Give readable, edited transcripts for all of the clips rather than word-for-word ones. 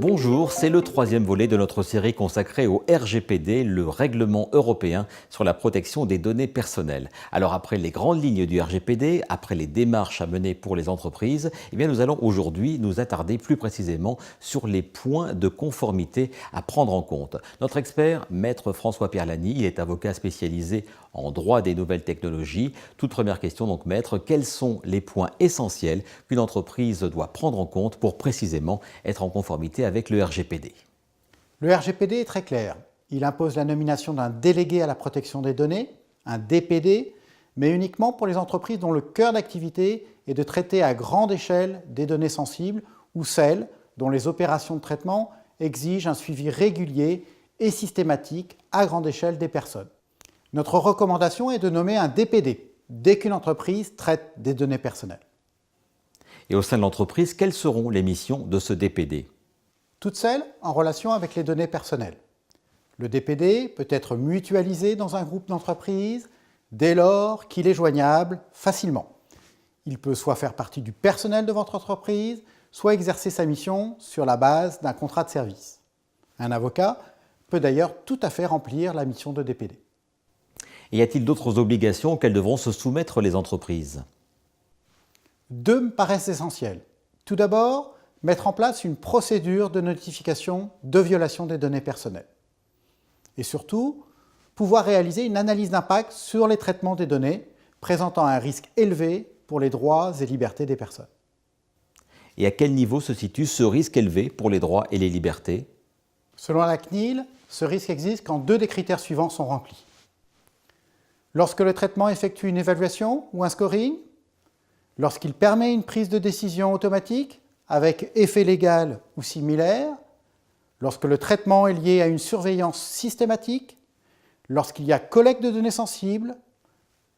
Bonjour, c'est le troisième volet de notre série consacrée au RGPD, le règlement européen sur la protection des données personnelles. Alors après les grandes lignes du RGPD, après les démarches à mener pour les entreprises, nous allons aujourd'hui nous attarder plus précisément sur les points de conformité à prendre en compte. Notre expert, Maître François-Pierre Lany, il est avocat spécialisé en droit des nouvelles technologies. Toute première question donc, Maître, quels sont les points essentiels qu'une entreprise doit prendre en compte pour précisément être en conformité avec le RGPD? Le RGPD est très clair. Il impose la nomination d'un délégué à la protection des données, un DPD, mais uniquement pour les entreprises dont le cœur d'activité est de traiter à grande échelle des données sensibles ou celles dont les opérations de traitement exigent un suivi régulier et systématique à grande échelle des personnes. Notre recommandation est de nommer un DPD dès qu'une entreprise traite des données personnelles. Et au sein de l'entreprise, quelles seront les missions de ce DPD? Toutes celles en relation avec les données personnelles. Le DPD peut être mutualisé dans un groupe d'entreprises dès lors qu'il est joignable facilement. Il peut soit faire partie du personnel de votre entreprise, soit exercer sa mission sur la base d'un contrat de service. Un avocat peut d'ailleurs tout à fait remplir la mission de DPD. Et y a-t-il d'autres obligations auxquelles devront se soumettre les entreprises? Deux me paraissent essentielles. Tout d'abord, mettre en place une procédure de notification de violation des données personnelles. Et surtout, pouvoir réaliser une analyse d'impact sur les traitements des données présentant un risque élevé pour les droits et libertés des personnes. Et à quel niveau se situe ce risque élevé pour les droits et les libertés? Selon la CNIL, ce risque existe quand deux des critères suivants sont remplis. Lorsque le traitement effectue une évaluation ou un scoring, lorsqu'il permet une prise de décision automatique avec effet légal ou similaire, lorsque le traitement est lié à une surveillance systématique, lorsqu'il y a collecte de données sensibles,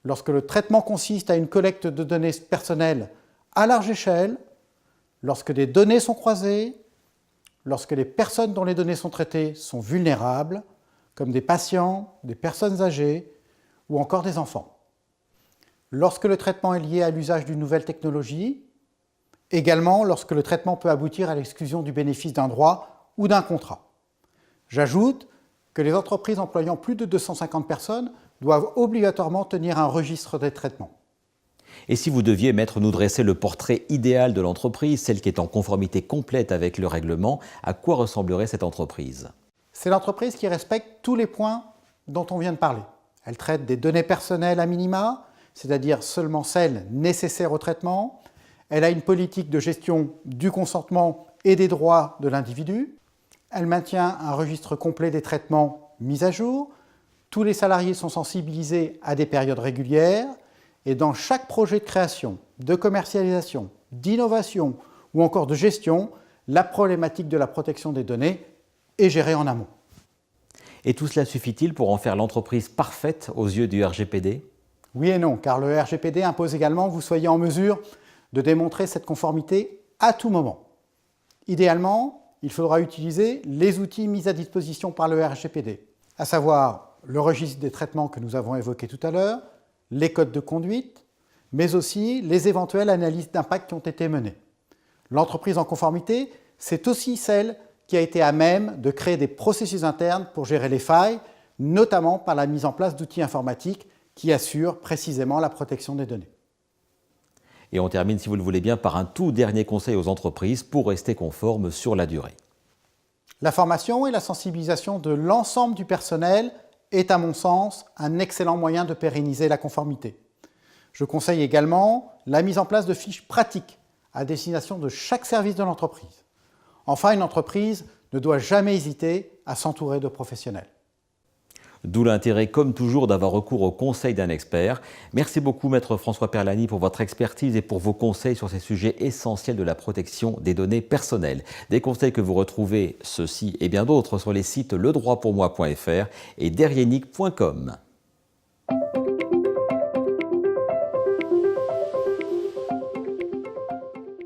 lorsque le traitement consiste à une collecte de données personnelles à large échelle, lorsque des données sont croisées, lorsque les personnes dont les données sont traitées sont vulnérables, comme des patients, des personnes âgées ou encore des enfants. Lorsque le traitement est lié à l'usage d'une nouvelle technologie, également lorsque le traitement peut aboutir à l'exclusion du bénéfice d'un droit ou d'un contrat. J'ajoute que les entreprises employant plus de 250 personnes doivent obligatoirement tenir un registre des traitements. Et si vous deviez, Maître, nous dresser le portrait idéal de l'entreprise, celle qui est en conformité complète avec le règlement, à quoi ressemblerait cette entreprise? C'est l'entreprise qui respecte tous les points dont on vient de parler. Elle traite des données personnelles à minima, c'est-à-dire seulement celles nécessaires au traitement. Elle a une politique de gestion du consentement et des droits de l'individu. Elle maintient un registre complet des traitements mis à jour. Tous les salariés sont sensibilisés à des périodes régulières. Et dans chaque projet de création, de commercialisation, d'innovation ou encore de gestion, la problématique de la protection des données est gérée en amont. Et tout cela suffit-il pour en faire l'entreprise parfaite aux yeux du RGPD? Oui et non, car le RGPD impose également que vous soyez en mesure de démontrer cette conformité à tout moment. Idéalement, il faudra utiliser les outils mis à disposition par le RGPD, à savoir le registre des traitements que nous avons évoqué tout à l'heure, les codes de conduite, mais aussi les éventuelles analyses d'impact qui ont été menées. L'entreprise en conformité, c'est aussi celle qui a été à même de créer des processus internes pour gérer les failles, notamment par la mise en place d'outils informatiques qui assurent précisément la protection des données. Et on termine, si vous le voulez bien, par un tout dernier conseil aux entreprises pour rester conformes sur la durée. La formation et la sensibilisation de l'ensemble du personnel est, à mon sens, un excellent moyen de pérenniser la conformité. Je conseille également la mise en place de fiches pratiques à destination de chaque service de l'entreprise. Enfin, une entreprise ne doit jamais hésiter à s'entourer de professionnels. D'où l'intérêt, comme toujours, d'avoir recours au conseil d'un expert. Merci beaucoup, Maître François-Pierre Lany, pour votre expertise et pour vos conseils sur ces sujets essentiels de la protection des données personnelles. Des conseils que vous retrouvez, ceux-ci et bien d'autres, sur les sites ledroitpourmoi.fr et derrienic.com.